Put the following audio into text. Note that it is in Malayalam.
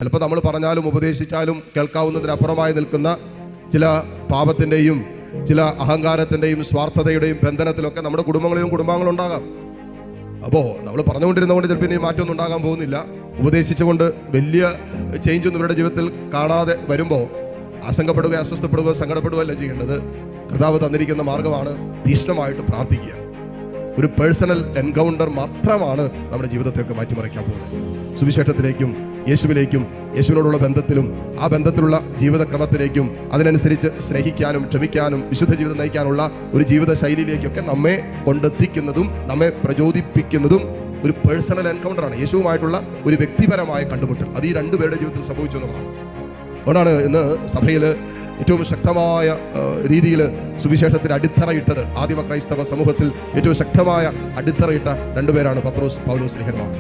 ചിലപ്പോൾ നമ്മൾ പറഞ്ഞാലും ഉപദേശിച്ചാലും കേൾക്കാവുന്നതിനപ്പുറമായി നിൽക്കുന്ന ചില പാപത്തിൻ്റെയും ചില അഹങ്കാരത്തിൻ്റെയും സ്വാർത്ഥതയുടെയും ബന്ധനത്തിലൊക്കെ നമ്മുടെ കുടുംബങ്ങളുണ്ടാകാം. അപ്പോൾ നമ്മൾ പറഞ്ഞുകൊണ്ടിരുന്നതുകൊണ്ട് ചിലപ്പോൾ ഇനി മാറ്റമൊന്നും ഉണ്ടാകാൻ പോകുന്നില്ല. ഉപദേശിച്ചുകൊണ്ട് വലിയ ചേഞ്ചൊന്നും ഇവരുടെ ജീവിതത്തിൽ കാണാതെ വരുമ്പോൾ ആശങ്കപ്പെടുകയോ അസ്വസ്ഥപ്പെടുകയോ സങ്കടപ്പെടുകയോ അല്ല ചെയ്യേണ്ടത്. കർത്താവ് തന്നിരിക്കുന്ന മാർഗമാണ് തീക്ഷ്ണമായിട്ട് പ്രാർത്ഥിക്കുക. ഒരു പേഴ്സണൽ എൻകൗണ്ടർ മാത്രമാണ് നമ്മുടെ ജീവിതത്തെയൊക്കെ മാറ്റിമറിക്കാൻ പോകുന്നത്. സുവിശേഷത്തിലേക്കും യേശുവിലേക്കും യേശുവിനോടുള്ള ബന്ധത്തിലും ആ ബന്ധത്തിലുള്ള ജീവിതക്രമത്തിലേക്കും അതിനനുസരിച്ച് സ്നേഹിക്കാനും ക്ഷമിക്കാനും വിശുദ്ധ ജീവിതം നയിക്കാനുള്ള ഒരു ജീവിത ശൈലിയിലേക്കൊക്കെ നമ്മെ കൊണ്ടെത്തിക്കുന്നതും നമ്മെ പ്രചോദിപ്പിക്കുന്നതും ഒരു പേഴ്സണൽ എൻകൗണ്ടറാണ്. യേശുവുമായിട്ടുള്ള ഒരു വ്യക്തിപരമായ കണ്ടുമുട്ടൽ. അത് ഈ രണ്ടുപേരുടെ ജീവിതത്തിൽ സംഭവിച്ചതാണ്. അതുകൊണ്ടാണ് ഇന്ന് സഭയിൽ ഏറ്റവും ശക്തമായ രീതിയിൽ സുവിശേഷത്തിന് അടിത്തറയിട്ടത്. ആദിമ ക്രൈസ്തവ സമൂഹത്തിൽ ഏറ്റവും ശക്തമായ അടിത്തറയിട്ട രണ്ടുപേരാണ് പത്രോസ് പൗലോസ് സ്ലീഹന്മാർ.